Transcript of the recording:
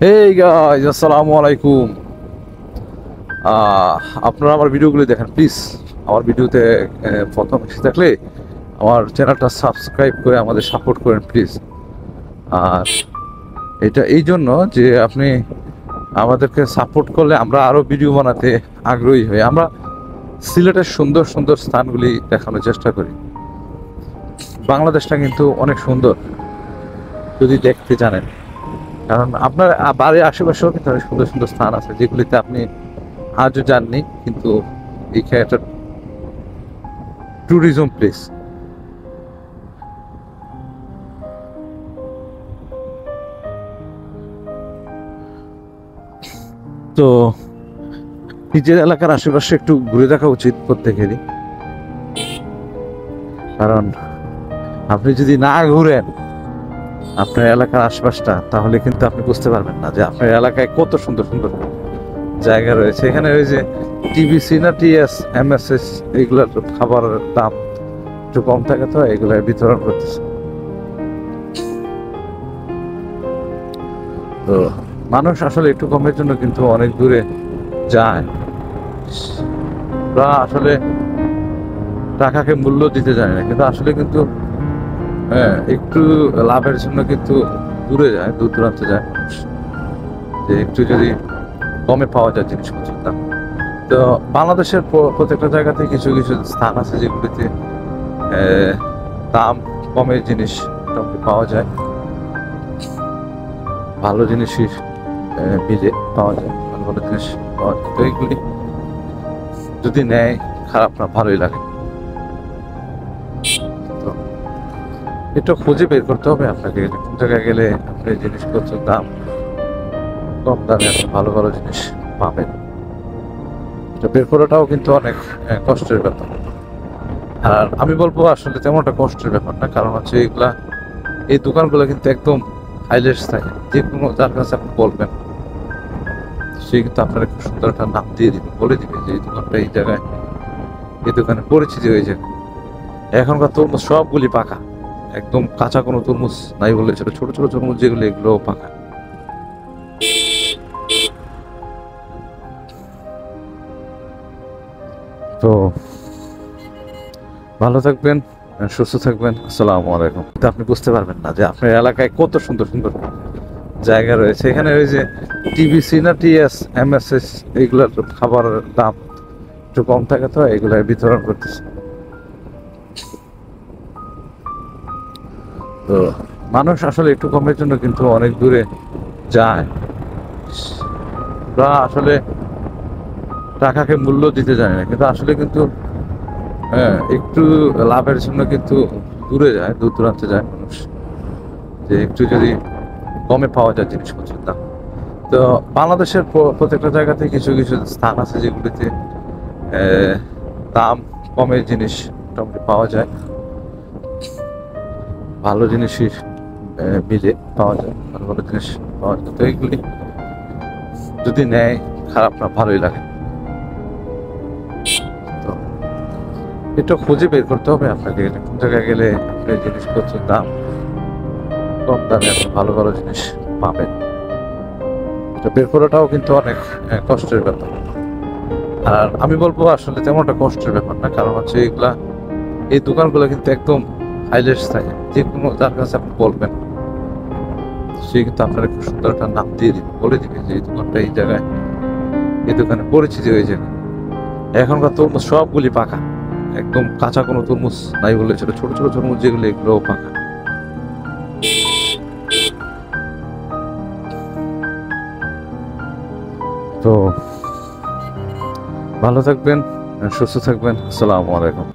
Hey guys, আসসালামু আলাইকুম। আপনারা আমার ভিডিওগুলো দেখেন প্লিজ। আমার ভিডিওতে প্রথম এসে থাকলে আমার চ্যানেলটা সাবস্ক্রাইব করে আমাদের সাপোর্ট করেন প্লিজ। আর এটা এই জন্য যে আপনি আমাদেরকে সাপোর্ট করলে আমরা আরও ভিডিও বানাতে আগ্রহী হই। আমরা সিলেটের সুন্দর সুন্দর স্থানগুলি দেখানোর চেষ্টা করি। বাংলাদেশটা কিন্তু অনেক সুন্দর যদি দেখতে জানেন, কারণ আপনার বাড়ির আশেপাশেও কিন্তু অনেক সুন্দর সুন্দর স্থান আছে যেগুলিতে আপনি আজও যাননি, কিন্তু এইখানে একটা ট্যুরিজম প্লেস। তো নিজের এলাকার আশেপাশে একটু ঘুরে দেখা উচিত প্রত্যেকেরই, কারণ আপনি যদি না ঘুরেন আপনার এলাকার আশপাশটা, তাহলে কিন্তু আপনি বুঝতে পারবেন না যে আপনার এলাকায় কত সুন্দর সুন্দর জায়গা রয়েছে। এখানে ওই যে টিবিসি না টিএস এমএসএস এইগুলোর খাবারের দাম একটু কম থাকে, তো এগুলো বিতরণ করতেছে। তো মানুষ আসলে একটু কমের জন্য কিন্তু অনেক দূরে যায়। ওরা আসলে টাকাকে মূল্য দিতে জানে না, কিন্তু আসলে কিন্তু একটু লাভের জন্য কিন্তু দূরে যায়, দূর দূরান্তে যায় মানুষ, যে একটু যদি কমে পাওয়া যায় জিনিসপত্রের দাম। তো বাংলাদেশের প্রত্যেকটা জায়গাতে কিছু কিছু স্থান আছে যেগুলিতে দাম কমের জিনিস মোটামুটি পাওয়া যায়, ভালো জিনিসই মিলে পাওয়া যায়, ভালো ভালো জিনিস পাওয়া যায়। তো এইগুলি যদি নেয়, খারাপ না, ভালোই লাগে। তো এটা খুঁজে বের করতে হবে আপনাকে, কোন জায়গায় গেলে আপনি জিনিসপত্রের দাম কম দামে আপনি ভালো ভালো জিনিস পাবেন। এটা বের করাটাও কিন্তু অনেক কষ্টের ব্যাপার। আর আমি বলবো আসলে তেমন একটা কষ্টের ব্যাপার না, কারণ হচ্ছে এই দোকানগুলো কিন্তু একদম হাইলাইটস থাকে। যে কোনো যার কাছে আপনি বলবেন, সে কিন্তু আপনার খুব সুন্দর একটা নাম দিয়ে দিবে, বলে দিবে যে এই দোকানটা এই জায়গায়, এই দোকানে পরিচিতি ওই জায়গায়। এখনকার তরমুজ সবগুলি পাকা, একদম কাঁচা কোনো তরমুজ নাই বলে ছোট ছোট ছোট তরমুজ যেগুলো, এগুলো পাকা। তো ভালো থাকবেন, সুস্থ থাকবেন। আসসালামু আলাইকুম। তো আপনি বুঝতে পারবেন না যে আপনার এলাকায় কত সুন্দর সুন্দর জায়গা রয়েছে। এখানে ওই যে টিবিসি না টিএস এমএসএস এইগুলোর খাবারের দাম একটু কম থাকে, তো এগুলো বিতরণ করতেছে। তো মানুষ আসলে একটু কমের জন্য কিন্তু অনেক দূরে যায়। ওরা আসলে টাকাকে মূল্য দিতে জানে না, কিন্তু আসলে কিন্তু একটু লাভের জন্য কিন্তু দূরে যায়, দূর দূরান্তে যায় মানুষ, যে একটু যদি কমে পাওয়া যায় জিনিসপত্রের দাম। তো বাংলাদেশের প্রত্যেকটা জায়গাতে কিছু কিছু স্থান আছে যেগুলিতে দাম কমের জিনিস মোটামুটি পাওয়া যায়, ভালো জিনিসই মিলে পাওয়া যায়, ভালো ভালো জিনিস পাওয়া যায়। তো এইগুলি যদি নেয়, খারাপ না, ভালোই লাগে। তো এটা খুঁজে বের করতে হবে আপনাকে, কোন জায়গায় গেলে আপনি জিনিসপত্রের দাম কম দামে আপনি ভালো ভালো জিনিস পাবেন। এটা বের করাটাও কিন্তু অনেক কষ্টের ব্যাপার। আর আমি বলবো আসলে তেমন একটা কষ্টের ব্যাপার না, কারণ হচ্ছে এই দোকানগুলো কিন্তু একদম হাইলাইটস থাকে। যে কোনো যার কাছে আপনি বলবেন, সে কিন্তু আপনার খুব সুন্দর একটা নাম দিয়ে দিবে, বলে দিবে যে এই দোকানটা এই জায়গায়, এই দোকানে পরিচিতি ওই জায়গায়। এখনকার তরমুজ সবগুলি পাকা, একদম কাঁচা কোনো তরমুজ নাই বলে ছোট ছোট ছোট তরমুজ যেগুলো, এগুলো পাকা। তো ভালো থাকবেন, সুস্থ থাকবেন। আসসালামু আলাইকুম।